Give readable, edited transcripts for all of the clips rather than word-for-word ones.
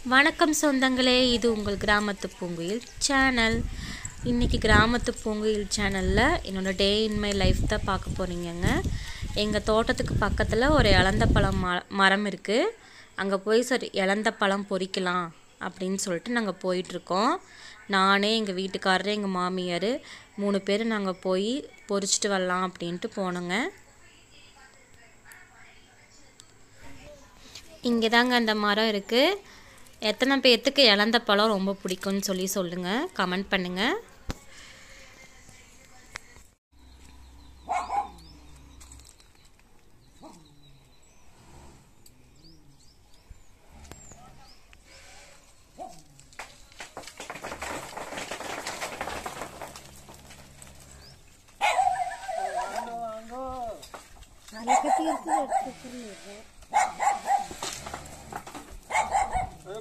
வணக்கம் சொந்தங்களே, இது உங்கள் கிராமத்து பூங்குயில் சேனல். இன்றைக்கி கிராமத்து பூங்குயில் சேனலில் என்னோடய டே இன் மை லைஃப் தான் பார்க்க போகிறீங்கங்க. எங்கள் தோட்டத்துக்கு பக்கத்தில் ஒரு இலந்த பழம் மரம் இருக்குது. அங்கே போய் சரி இலந்த பழம் பொறிக்கலாம் அப்படின்னு சொல்லிட்டு நாங்கள் போயிட்டுருக்கோம். நானே, எங்கள் வீட்டுக்காரரு, எங்கள் மாமியார் 3 பேர் நாங்கள் போய் பொறிச்சிட்டு வரலாம் அப்படின்ட்டு போனோங்க. இங்கே தாங்க அந்த மரம் இருக்குது. எத்தனை பேர்த்துக்கு இலந்த பழம் ரொம்ப பிடிக்கும்னு சொல்லுங்கள், கமெண்ட் பண்ணுங்கள்.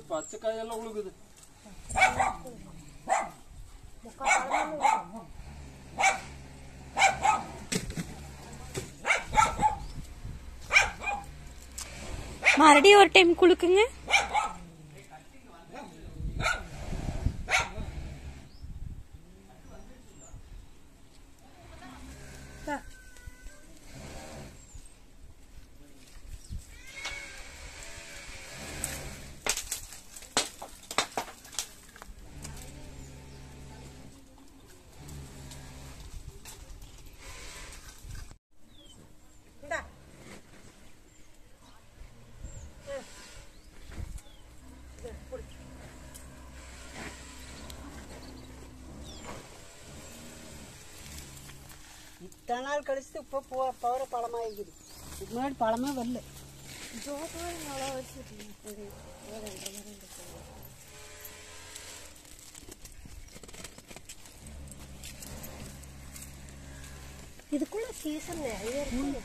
பச்சைக்காயெல்லாம் உழுகுது. மறுபடியும் ஒரு டைம் குளுக்குங்க. இத்தனை நாள் கழிச்சு இப்போ பவர பழமாக இருக்குது. இதுக்கு முன்னாடி பழமே வரல. இதுக்குள்ள சீசன் நிறைய இருக்கு.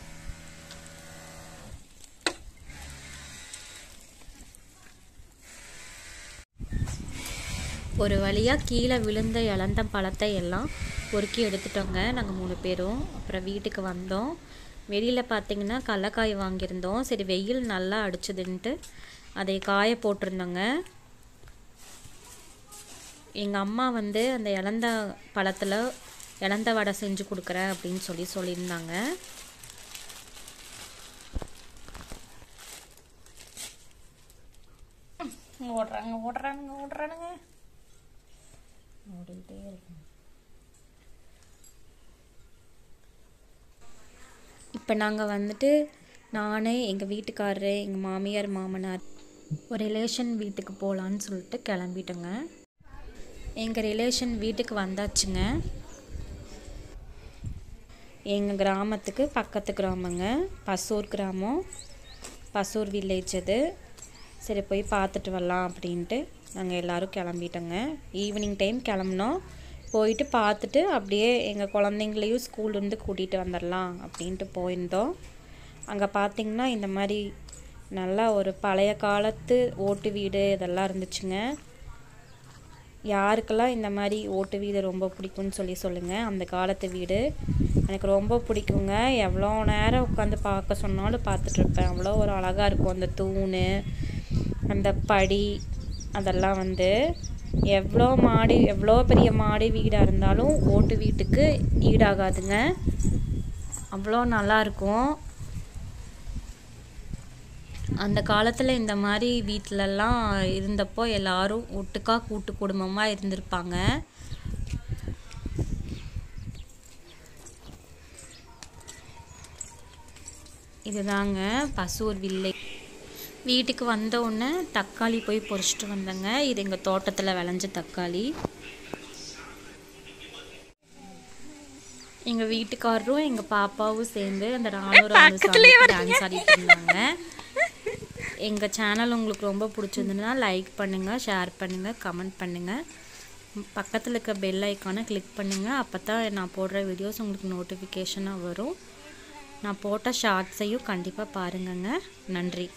ஒரு வழியாக கீழே விழுந்த இலந்த பழத்தை எல்லாம் பொறுக்கி எடுத்துட்டோங்க நாங்கள் 3 பேரும். அப்புறம் வீட்டுக்கு வந்தோம். வெளியில் பார்த்திங்கன்னா கடலக்காய் வாங்கியிருந்தோம். சரி, வெயில் நல்லா அடிச்சதுன்ட்டு அதை காய போட்டிருந்தோங்க. எங்கள் அம்மா அந்த இலந்த பழத்தில் இலந்த வடை செஞ்சு கொடுக்குறேன் அப்படின்னு சொல்லியிருந்தாங்க. ஓடுறானுங்க ஓடிக்கிட்டே இருக்கும். இப்போ நாங்கள் நான், எங்கள் வீட்டுக்காரரு, எங்கள் மாமியார், மாமனார் ஒரு ரிலேஷன் வீட்டுக்கு போகலான்னு சொல்லிட்டு கிளம்பிட்டோங்க. எங்கள் ரிலேஷன் வீட்டுக்கு வந்தாச்சுங்க. எங்கள் கிராமத்துக்கு பக்கத்து கிராமங்க, பசூர் கிராமம், பசூர் வில்லேஜ். அது சரி, போய் பார்த்துட்டு வரலாம் அப்படின்ட்டு நாங்கள் எல்லோரும் கிளம்பிட்டோங்க. ஈவினிங் டைம் கிளம்புனோம். போயிட்டு பார்த்துட்டு அப்படியே எங்கள் குழந்தைங்களையும் ஸ்கூல்லேருந்து கூட்டிகிட்டு வந்துடலாம் அப்படின்ட்டு போயிருந்தோம். அங்கே பார்த்திங்கன்னா இந்த மாதிரி நல்லா ஒரு பழைய காலத்து ஓட்டு வீடு இதெல்லாம் இருந்துச்சுங்க. யாருக்கெல்லாம் இந்த மாதிரி ஓட்டு வீடு ரொம்ப பிடிக்கும்னு சொல்லுங்கள். அந்த காலத்து வீடு எனக்கு ரொம்ப பிடிக்குங்க. எவ்வளோ நேரம் உட்காந்து பார்க்க சொன்னாலும் பார்த்துட்ருப்பேன். அவ்வளோ ஒரு அழகாக இருக்கும். அந்த தூண், அந்த படி அதெல்லாம் எவ்வளோ பெரிய மாடி வீடாக இருந்தாலும் ஓட்டு வீட்டுக்கு ஈடாகாதுங்க. அவ்வளோ நல்லாயிருக்கும். அந்த காலத்தில் இந்த மாதிரி வீட்டிலலாம் இருந்தப்போ எல்லாரும் ஒட்டுக்கா கூட்டு குடும்பமாக இருந்திருப்பாங்க. இதுதாங்க பசூர் வில்லேஜ். வீட்டுக்கு வந்த உடனே தக்காளி போய் பொறிச்சிட்டு வந்தேங்க. இது எங்கள் தோட்டத்தில் விளைஞ்ச தக்காளி. எங்கள் வீட்டுக்காரரும் எங்கள் பாப்பாவும் சேர்ந்து அந்த ராணு டான்ஸ் ஆடிட்டு இருந்தாங்க. எங்கள் சேனல் உங்களுக்கு ரொம்ப பிடிச்சிருந்துன்னா லைக் பண்ணுங்கள், ஷேர் பண்ணுங்கள், கமெண்ட் பண்ணுங்கள். பக்கத்தில் இருக்க பெல் ஐக்கானை கிளிக் பண்ணுங்கள். அப்போ தான் நான் போடுற வீடியோஸ் உங்களுக்கு நோட்டிஃபிகேஷனாக வரும். நான் போட்ட ஷார்ட்ஸையும் கண்டிப்பாக பாருங்கங்க. நன்றி.